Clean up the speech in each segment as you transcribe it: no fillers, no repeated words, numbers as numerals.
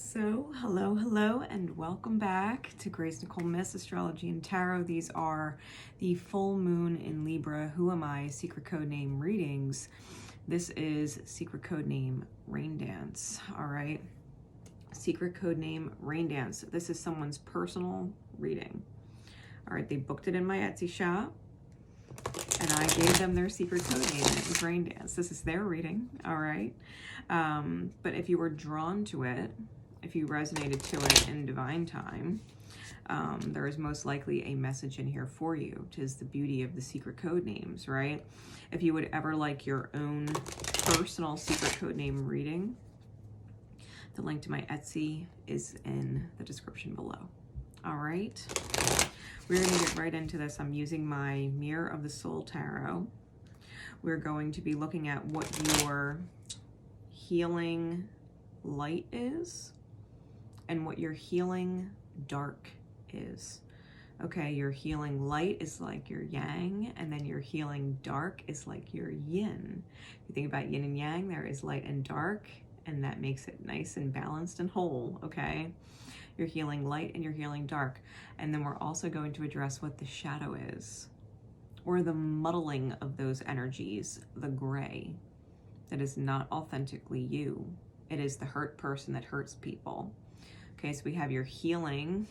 So, hello, and welcome back to GraceNicoleMyths, Astrology and Tarot. These are the full moon in Libra, Who Am I, secret code name readings. This is secret code name Rain Dance, all right? Secret code name Rain Dance. This is someone's personal reading. All right, they booked it in my Etsy shop, and I gave them their secret code name, and it was Rain Dance. This is their reading, all right? But if you were drawn to it, if you resonated to it in divine time, there is most likely a message in here for you. 'Tis the beauty of the secret code names, right? If you would ever like your own personal secret code name reading, the link to my Etsy is in the description below. All right, we're going to get right into this. I'm using my Mirror of the Soul Tarot. We're going to be looking at what your healing light is and what your healing dark is. Okay, your healing light is like your yang, and then your healing dark is like your yin. If you think about yin and yang, there is light and dark, and that makes it nice and balanced and whole, okay? Your healing light and your healing dark. And then we're also going to address what the shadow is, or the muddling of those energies, the gray, that is not authentically you. It is the hurt person that hurts people. Okay, so we have your healing,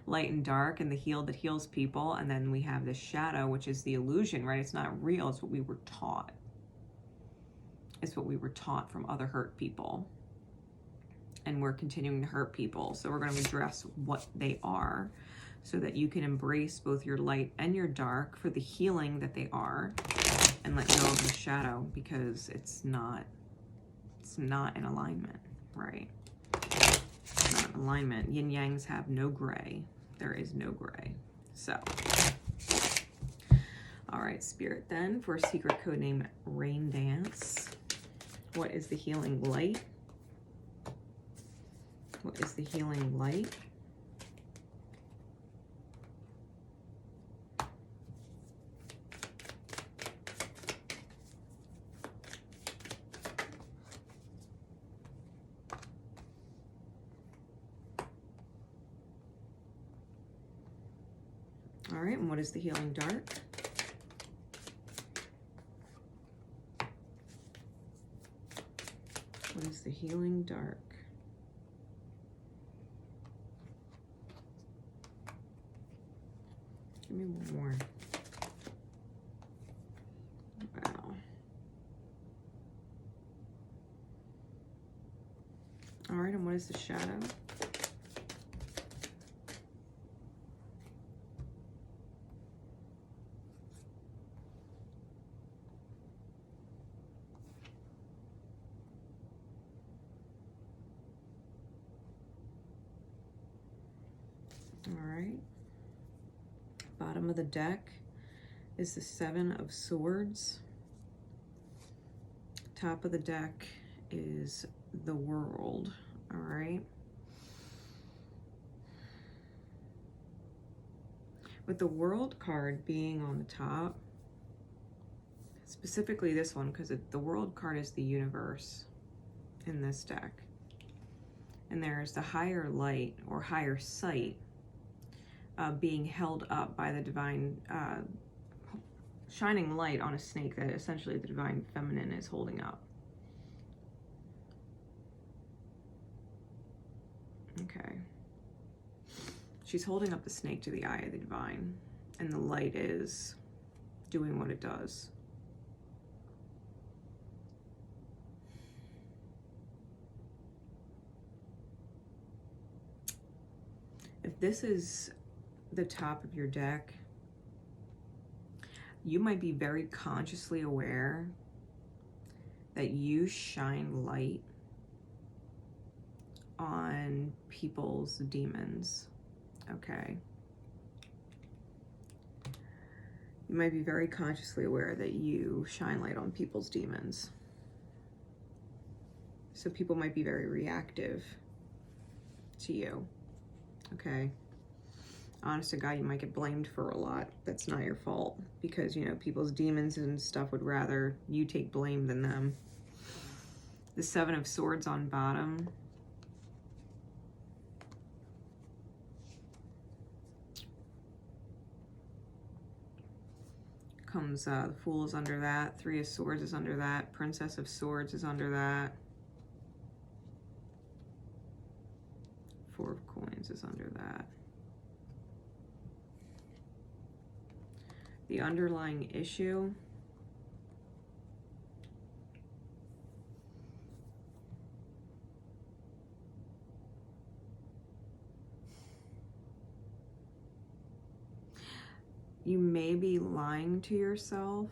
light and dark, and the healed that heals people. And then we have the shadow, which is the illusion, right? It's not real, it's what we were taught. It's what we were taught from other hurt people. And we're continuing to hurt people. So we're going to address what they are so that you can embrace both your light and your dark for the healing that they are, and let go of the shadow, because it's not in alignment, right? It's not in alignment. Yin yangs have no gray. There is no gray. So, all right, Spirit, then, for secret code name Rain Dance, what is the healing light? What is the healing light? All right, and what is the healing dark? What is the healing dark? Give me one more. Wow. All right, and what is the shadow? All right. Bottom of the deck is the Seven of Swords. Top of the deck is the World. All right. With the World card being on the top, specifically this one, because the World card is the universe in this deck. And there's the higher light or higher sight being held up by the divine, shining light on a snake that essentially the divine feminine is holding up. Okay. She's holding up the snake to the eye of the divine, and the light is doing what it does. If this is the top of your deck, you might be very consciously aware that you shine light on people's demons, okay? You might be very consciously aware that you shine light on people's demons. So people might be very reactive to you, okay? Honest to God, you might get blamed for a lot. That's not your fault, because, you know, people's demons and stuff would rather you take blame than them. The Seven of Swords on bottom comes the Fool is under that, Three of Swords is under that, Princess of Swords is under that, Four of Coins is under that. The underlying issue, you may be lying to yourself,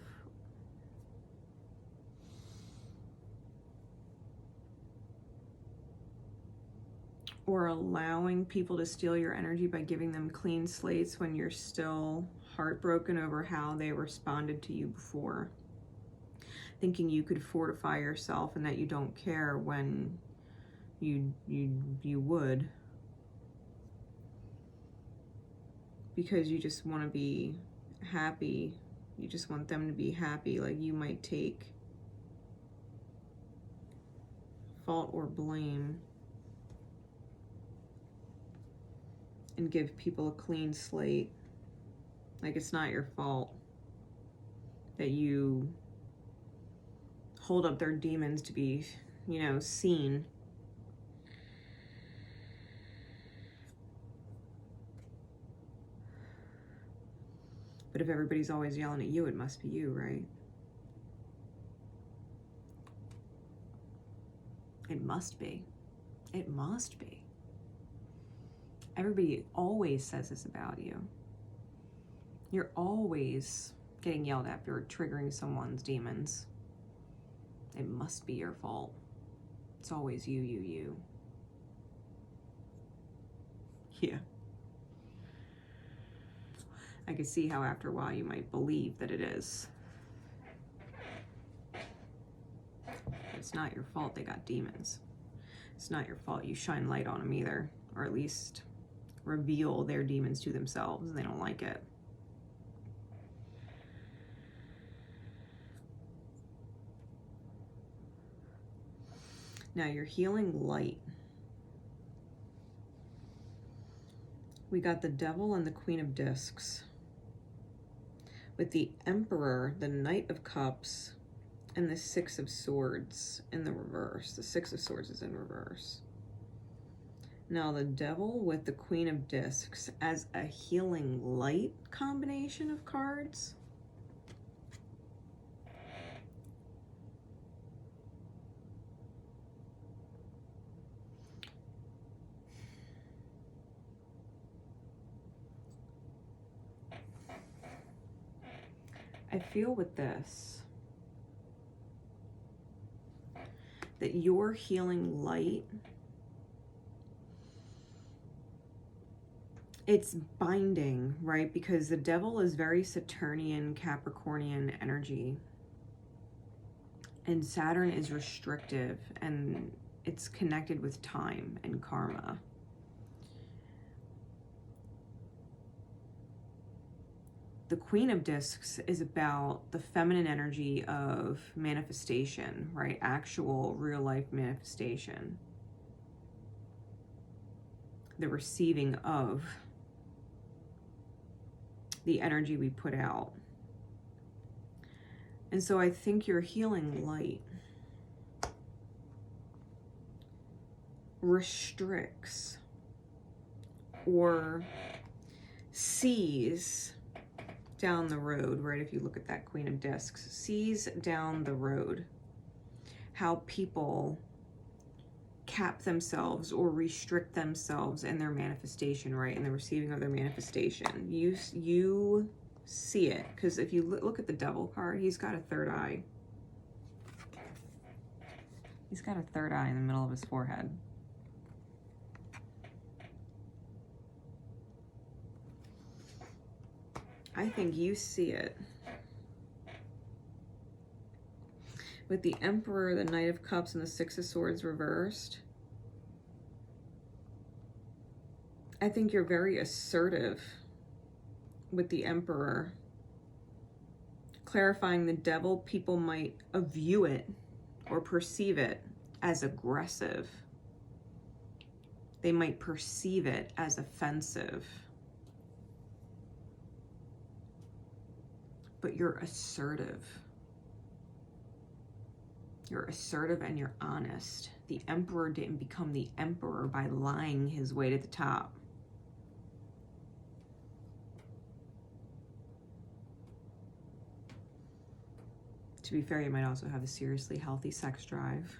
or allowing people to steal your energy by giving them clean slates when you're still heartbroken over how they responded to you before, thinking you could fortify yourself and that you don't care when you would, because you just want to be happy. You just want them to be happy. Like, you might take fault or blame and give people a clean slate. Like, it's not your fault that you hold up their demons to be, you know, seen. But if everybody's always yelling at you, it must be you, right? It must be. It must be. Everybody always says this about you. You're always getting yelled at for triggering someone's demons. It must be your fault. It's always you. Yeah. I can see how after a while you might believe that it is. It's not your fault they got demons. It's not your fault you shine light on them either, or at least reveal their demons to themselves and they don't like it. Now you're healing light. We got the Devil and the Queen of Discs. With the Emperor, the Knight of Cups, and the Six of Swords in the reverse. The Six of Swords is in reverse. Now the Devil with the Queen of Discs as a healing light combination of cards. I feel with this that your healing light, it's binding, right? Because the Devil is very Saturnian, Capricornian energy. And Saturn is restrictive and it's connected with time and karma. The Queen of Discs is about the feminine energy of manifestation, right? Actual real life manifestation. The receiving of the energy we put out. And so I think your healing light restricts or sees down the road, right? If you look at that Queen of Discs, sees down the road how people cap themselves or restrict themselves in their manifestation, right? In the receiving of their manifestation. You see it, because if you look at the Devil card, he's got a third eye. He's got a third eye in the middle of his forehead. I think you see it. With the Emperor, the Knight of Cups, and the Six of Swords reversed, I think you're very assertive with the Emperor. Clarifying the Devil, people might view it or perceive it as aggressive. They might perceive it as offensive. But but you're assertive. You're assertive and you're honest. The emperor didn't become the emperor by lying his way to the top. To be fair, you might also have a seriously healthy sex drive.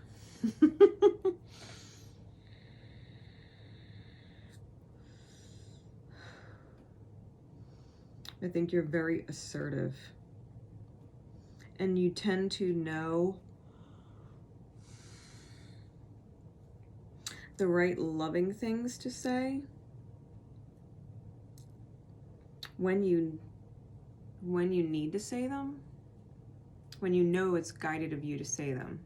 I think you're very assertive. And you tend to know the right loving things to say when you need to say them, when you know it's guided of you to say them.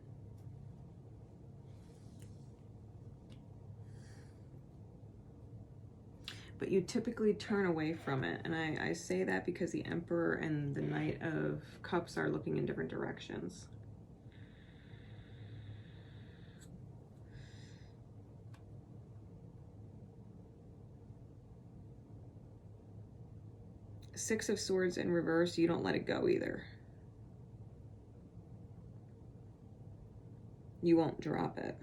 But you typically turn away from it. And I say that because the Emperor and the Knight of Cups are looking in different directions. Six of Swords in reverse, you don't let it go either. You won't drop it.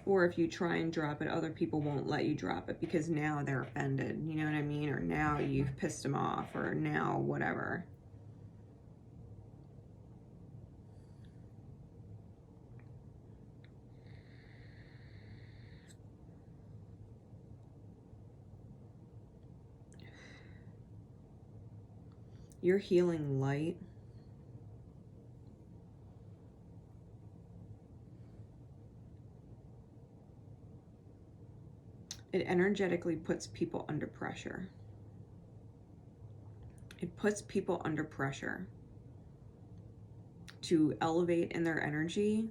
Or if you try and drop it, other people won't let you drop it because now they're offended, you know what I mean? Or now you've pissed them off, or now whatever. You're healing light. It energetically puts people under pressure. It puts people under pressure to elevate in their energy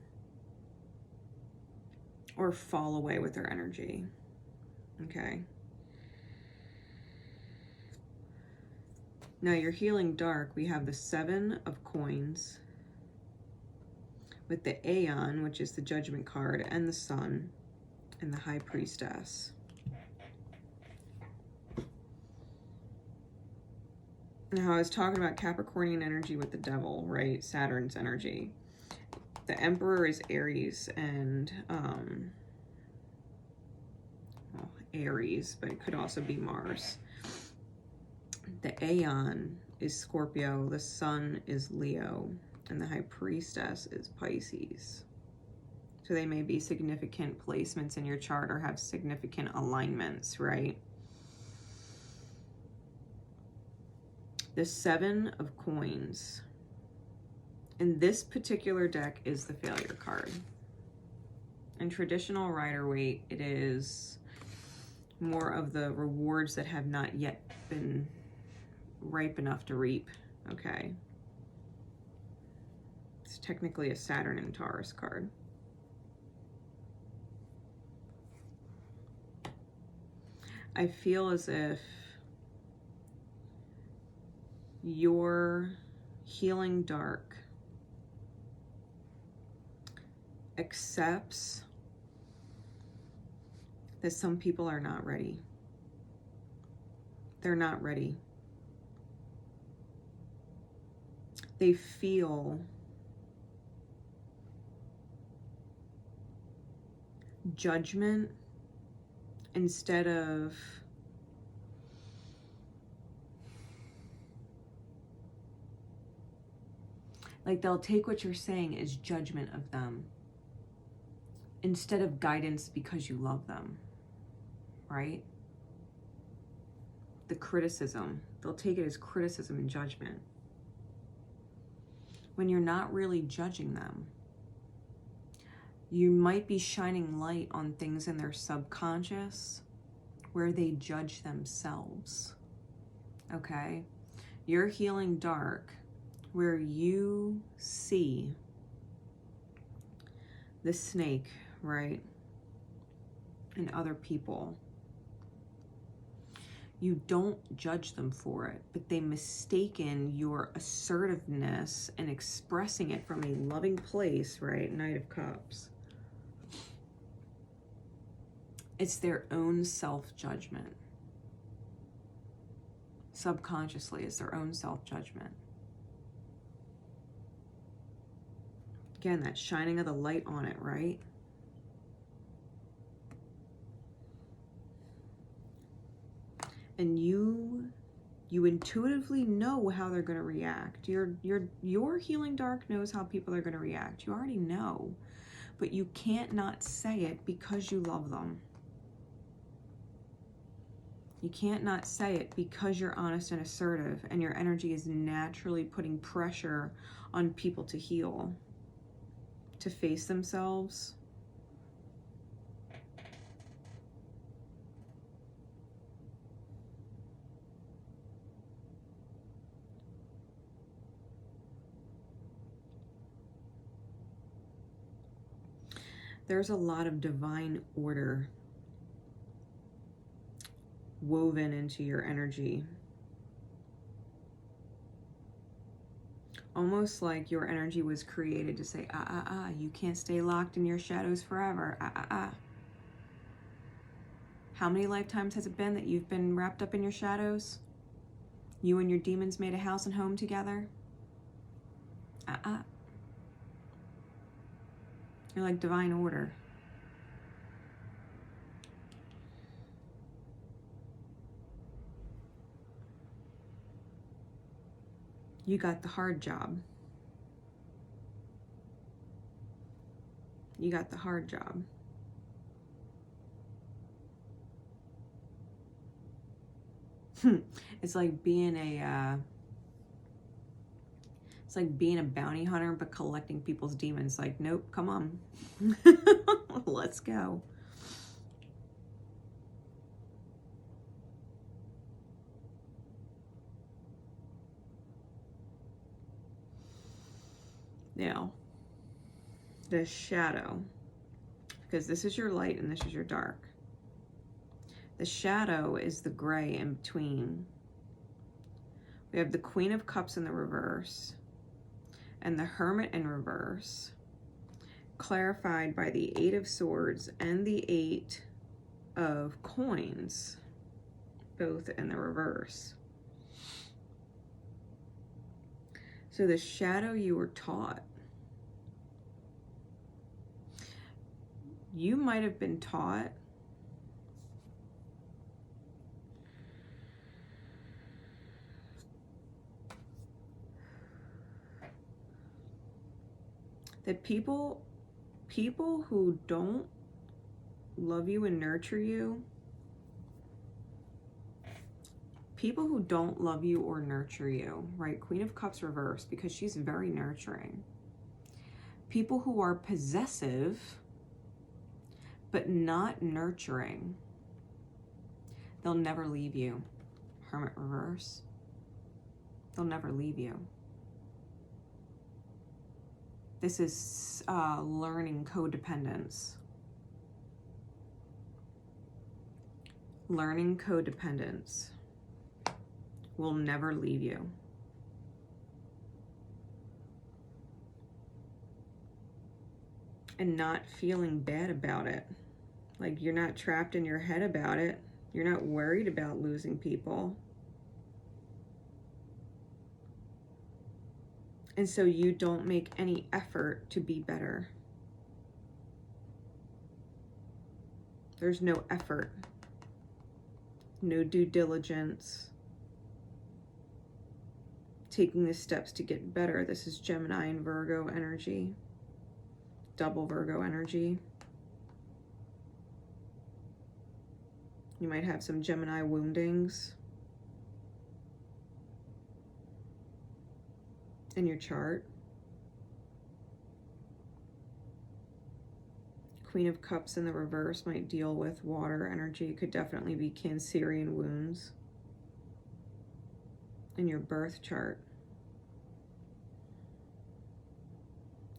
or fall away with their energy. Okay. Now you're healing dark. We have the Seven of Coins with the Aeon, which is the Judgment card, and the Sun, and the High Priestess. Now I was talking about Capricornian energy with the Devil, right? Saturn's energy. The Emperor is Aries and well, Aries, but it could also be Mars. The Aeon is Scorpio, the Sun is Leo, and the High Priestess is Pisces. So they may be significant placements in your chart or have significant alignments, right? The Seven of Coins. In this particular deck is the Failure card. In traditional Rider-Waite, it is more of the rewards that have not yet been ripe enough to reap, okay? It's technically a Saturn and Taurus card. I feel as if your healing dark accepts that some people are not ready. They're not ready. They feel judgment instead of like they'll take what you're saying as judgment of them instead of guidance because you love them, right? The criticism, they'll take it as criticism and judgment when you're not really judging them. You might be shining light on things in their subconscious where they judge themselves, okay? You're healing dark where you see the snake, right, in other people. You don't judge them for it, but they mistaken your assertiveness and expressing it from a loving place, right? Knight of Cups. It's their own self-judgment. subconsciously. It's their own self-judgment. Again, that shining of the light on it, right? And you intuitively know how they're going to react. Your healing dark knows how people are going to react. You already know, but you can't not say it because you love them. You can't not say it because you're honest and assertive, and your energy is naturally putting pressure on people to heal, to face themselves. There's a lot of divine order woven into your energy. Almost like your energy was created to say, you can't stay locked in your shadows forever, How many lifetimes has it been that you've been wrapped up in your shadows? You and your demons made a house and home together? You're like divine order. You got the hard job. You got the hard job. It's like being a bounty hunter, but collecting people's demons. Like, nope, come on. Let's go. Now, the shadow, because this is your light and this is your dark. The shadow is the gray in between. We have the Queen of Cups in the reverse and the Hermit in reverse, clarified by the 8 of Swords and the 8 of Coins, both in the reverse. So the shadow you were taught. You might have been taught that people who don't love you and nurture you, people who don't love you or nurture you, right? Queen of Cups reversed, because she's very nurturing. People who are possessive but not nurturing, they'll never leave you. Hermit reverse, they'll never leave you. This is learning codependence. Learning codependence will never leave you. And not feeling bad about it. Like, you're not trapped in your head about it. You're not worried about losing people. And so you don't make any effort to be better. There's no effort, no due diligence, taking the steps to get better. This is Gemini and Virgo energy, double Virgo energy. You might have some Gemini woundings in your chart. Queen of Cups in the reverse might deal with water energy. It could definitely be Cancerian wounds in your birth chart.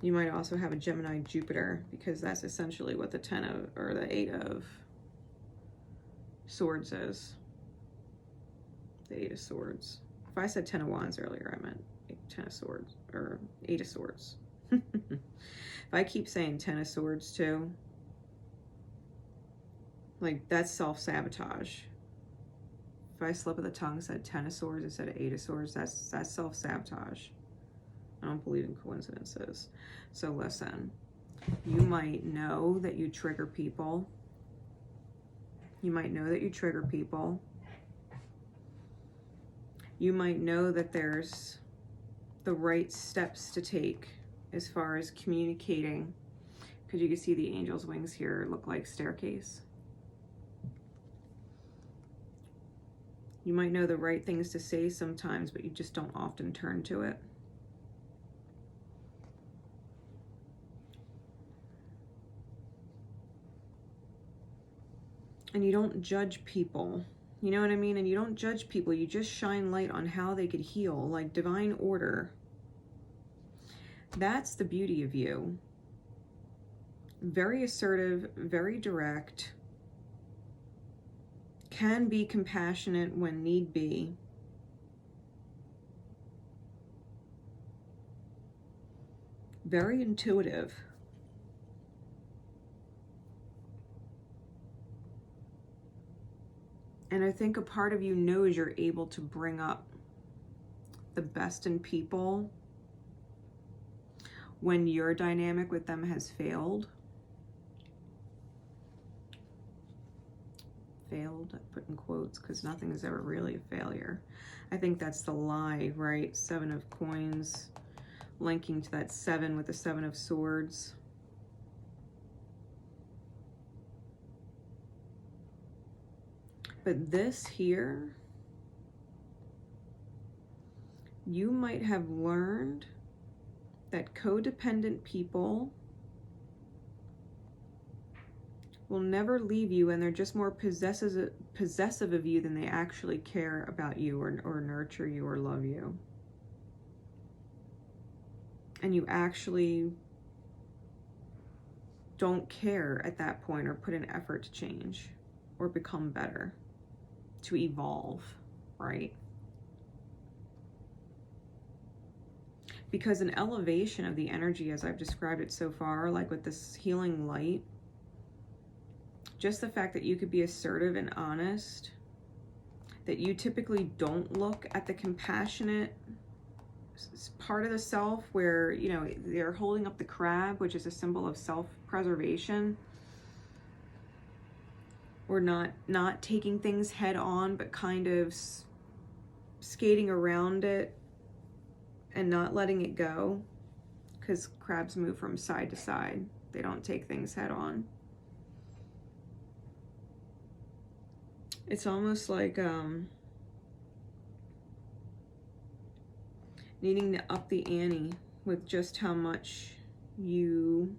You might also have a Gemini Jupiter, because that's essentially what the 10 of, or the 8 of Swords is. The 8 of Swords. If I said 10 of Wands earlier, I meant 10 of Swords, or 8 of Swords. If I keep saying 10 of Swords too, like, that's self-sabotage if I slip of the tongue said 10 of swords instead of 8 of swords, that's self-sabotage. I don't believe in coincidences. So listen, you might know that you trigger people. You might know that you trigger people. You might know that there's the right steps to take as far as communicating, because you can see the angel's wings here look like staircase. You might know the right things to say sometimes, but you just don't often turn to it. And you don't judge people. You know what I mean? And you don't judge people. You just shine light on how they could heal, like divine order. That's the beauty of you. Very assertive, very direct. Can be compassionate when need be. Very intuitive. And I think a part of you knows you're able to bring up the best in people when your dynamic with them has failed. Failed, I put in quotes because nothing is ever really a failure. I think that's the lie, right? 7 of coins, linking to that 7 with the 7 of swords. But this here, you might have learned that codependent people will never leave you, and they're just more possessive of you than they actually care about you or nurture you or love you. And you actually don't care at that point or put an effort to change or become better, to evolve, right? Because an elevation of the energy, as I've described it so far, like with this healing light, just the fact that you could be assertive and honest, that you typically don't look at the compassionate part of the self where, you know, they're holding up the crab, which is a symbol of self-preservation, or not taking things head on, but kind of skating around it and not letting it go, because crabs move from side to side. They don't take things head on. It's almost like needing to up the ante with just how much you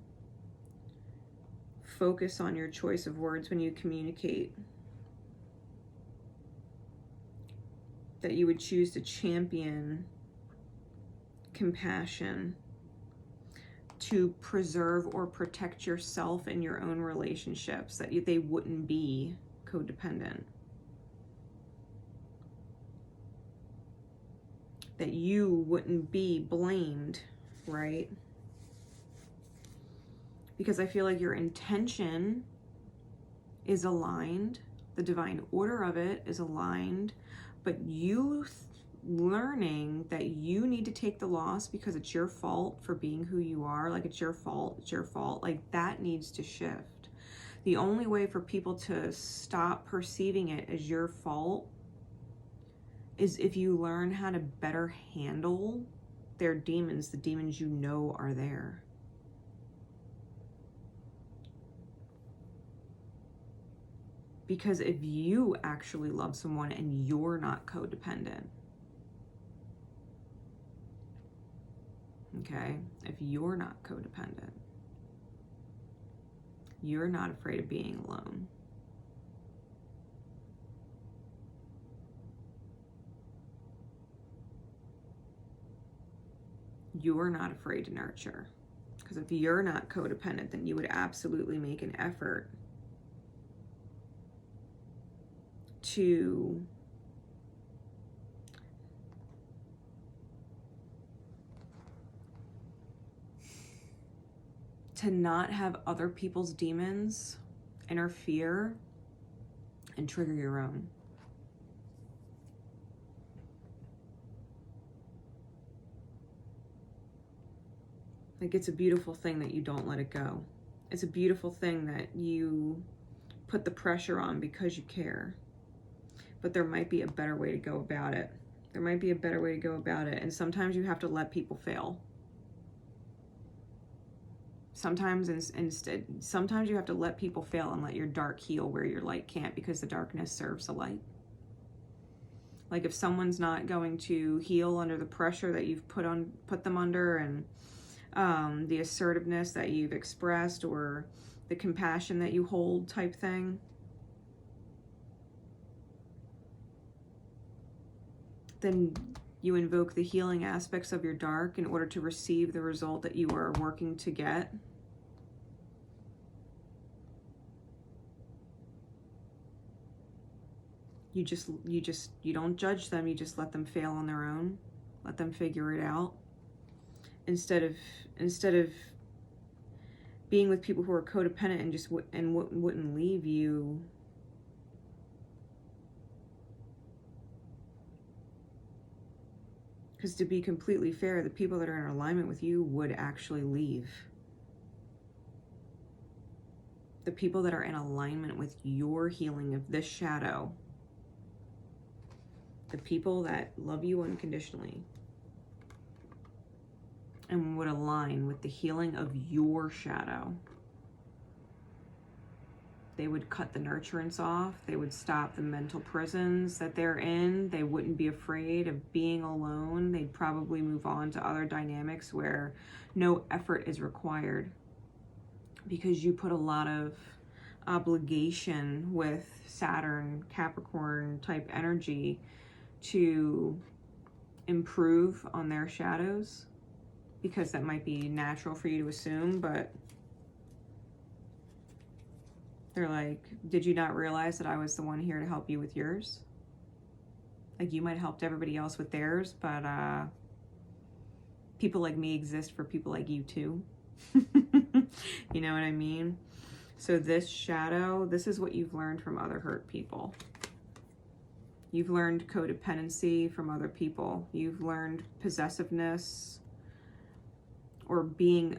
focus on your choice of words when you communicate. That you would choose to champion compassion to preserve or protect yourself in your own relationships, that they wouldn't be codependent. That you wouldn't be blamed, right? Because I feel like your intention is aligned, the divine order of it is aligned, but you learning that you need to take the loss because it's your fault for being who you are, like it's your fault, like that needs to shift. The only way for people to stop perceiving it as your fault is if you learn how to better handle their demons, the demons you know are there. Because if you actually love someone and you're not codependent, okay, if you're not codependent, you're not afraid of being alone. You're not afraid to nurture. Because if you're not codependent, then you would absolutely make an effort to not have other people's demons interfere and trigger your own. Like, it's a beautiful thing that you don't let it go. It's a beautiful thing that you put the pressure on because you care. But there might be a better way to go about it. There might be a better way to go about it. And sometimes you have to let people fail. Sometimes you have to let people fail and let your dark heal where your light can't, because the darkness serves the light. Like, if someone's not going to heal under the pressure that you've put them under, and the assertiveness that you've expressed, or the compassion that you hold type thing, then you invoke the healing aspects of your dark in order to receive the result that you are working to get. You don't judge them, you just let them fail on their own. Let them figure it out. Instead of being with people who are codependent and wouldn't leave you, because to be completely fair, the people that are in alignment with you would actually leave. The people that are in alignment with your healing of this shadow, the people that love you unconditionally and would align with the healing of your shadow, they would cut the nurturance off. They would stop the mental prisons that they're in. They wouldn't be afraid of being alone. They'd probably move on to other dynamics where no effort is required, because you put a lot of obligation with Saturn, Capricorn type energy to improve on their shadows, because that might be natural for you to assume, but they're like, did you not realize that I was the one here to help you with yours? Like, you might have helped everybody else with theirs, but people like me exist for people like you too. You know what I mean? So this shadow, this is what you've learned from other hurt people. You've learned codependency from other people. You've learned possessiveness, or being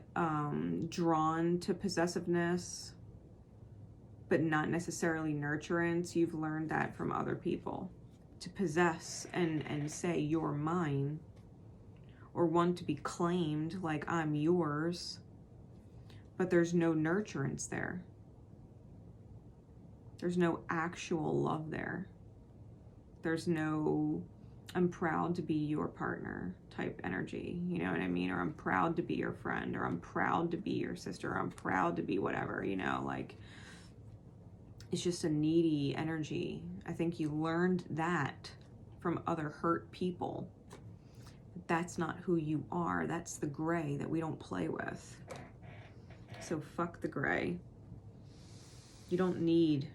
drawn to possessiveness, but not necessarily nurturance. You've learned that from other people. To possess and say you're mine, or want to be claimed like I'm yours, but there's no nurturance there. There's no actual love there. There's no, I'm proud to be your partner type energy, you know what I mean? Or I'm proud to be your friend, or I'm proud to be your sister, or I'm proud to be whatever, you know, like, it's just a needy energy. I think you learned that from other hurt people. That's not who you are. That's the gray that we don't play with. So fuck the gray. You don't need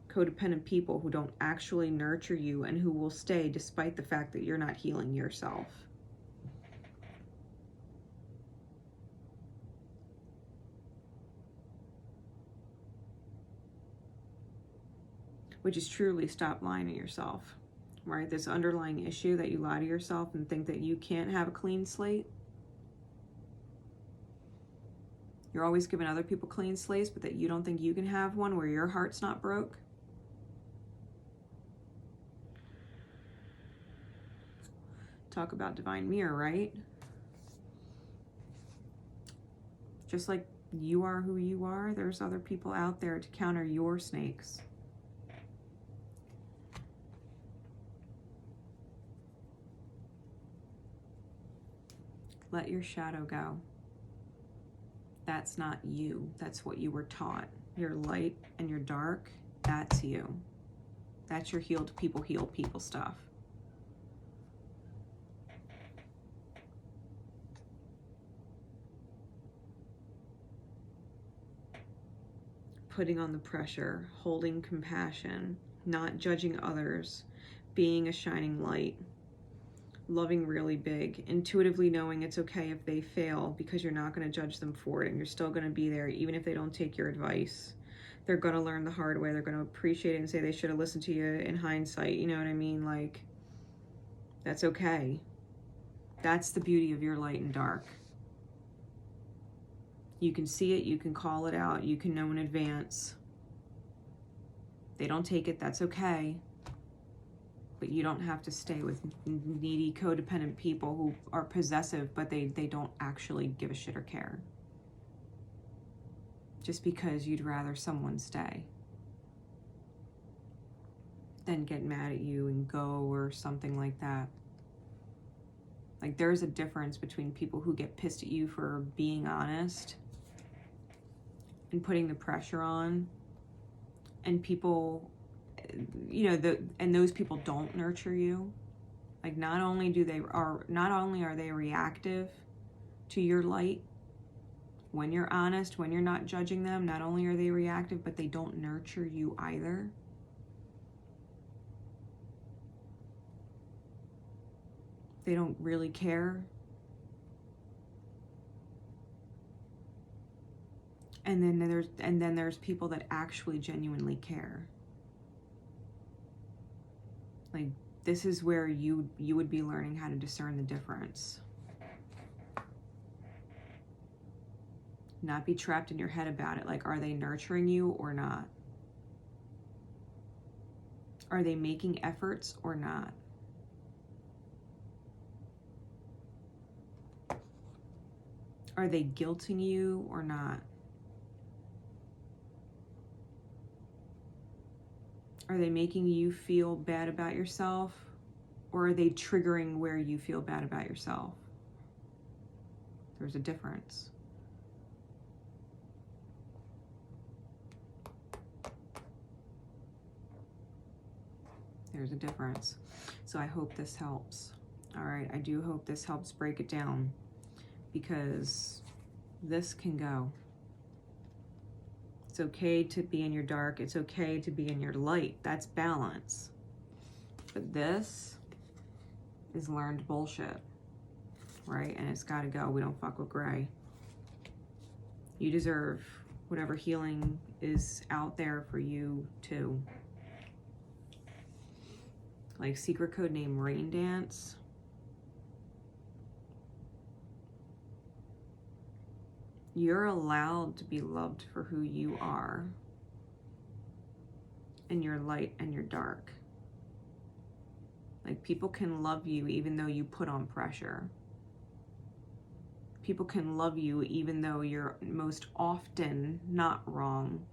codependent people who don't actually nurture you and who will stay despite the fact that you're not healing yourself. Which is truly stop lying to yourself, right? This underlying issue that you lie to yourself and think that you can't have a clean slate. You're always giving other people clean slates, but that you don't think you can have one where your heart's not broke. Talk about divine mirror, right? Just like you are who you are, there's other people out there to counter your snakes. Let your shadow go. That's not you. That's what you were taught. Your light and your dark, that's you. That's your heal people stuff. Putting on the pressure, holding compassion, not judging others, being a shining light. Loving really big, intuitively knowing it's okay if they fail, because you're not going to judge them for it, and you're still going to be there even if they don't take your advice. They're going to learn the hard way. They're going to appreciate it and say they should have listened to you in hindsight. You know what I mean? Like, that's okay. That's the beauty of your light and dark. You can see it, you can call it out, you can know in advance. They don't take it, that's okay. But you don't have to stay with needy, codependent people who are possessive, but they don't actually give a shit or care. Just because you'd rather someone stay than get mad at you and go or something like that. Like, there's a difference between people who get pissed at you for being honest and putting the pressure on, and people, you know, and those people don't nurture you. Like, not only are they reactive to your light when you're honest, when you're not judging them, not only are they reactive, but they don't nurture you either. They don't really care. And then there's people that actually genuinely care. Like, this is where you would be learning how to discern the difference. Not be trapped in your head about it. Like, are they nurturing you or not? Are they making efforts or not? Are they guilting you or not? Are they making you feel bad about yourself, or are they triggering where you feel bad about yourself? There's a difference. There's a difference. So I hope this helps. All right, I do hope this helps break it down, because this can go. It's okay to be in your dark. It's okay to be in your light. That's balance. But this is learned bullshit, right? And it's got to go. We don't fuck with gray. You deserve whatever healing is out there for you too. Like secret code name Rain Dance. You're allowed to be loved for who you are, in your light and your dark. Like, people can love you even though you put on pressure. People can love you even though you're most often not wrong.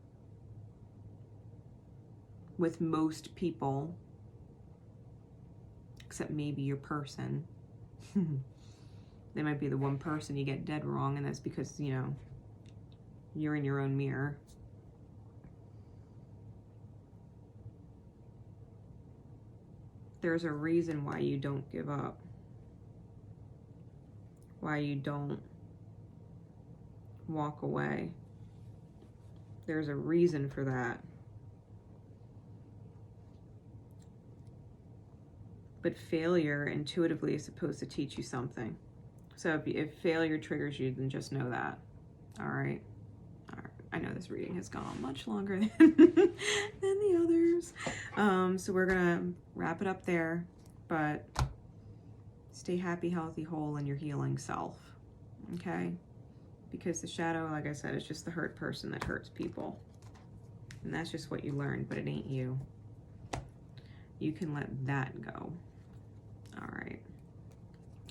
With most people, except maybe your person. They might be the one person you get dead wrong, and that's because, you know, you're in your own mirror. There's a reason why you don't give up. Why you don't walk away. There's a reason for that. But failure intuitively is supposed to teach you something. So if failure triggers you, then just know that. All right. All right. I know this reading has gone on much longer than the others. So we're gonna wrap it up there, but stay happy, healthy, whole, and your healing self. Okay? Because the shadow, like I said, is just the hurt person that hurts people. And that's just what you learned, but it ain't you. You can let that go. All right.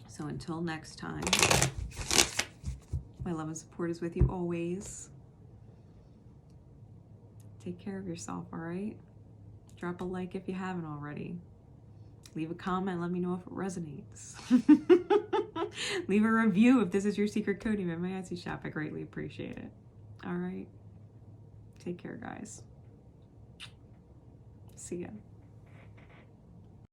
So until next time, my love and support is with you always. Take care of yourself, all right? Drop a like if you haven't already. Leave a comment, let me know if it resonates. Leave a review if this is your secret coding at my Etsy shop. I greatly appreciate it. All right. Take care, guys. See ya.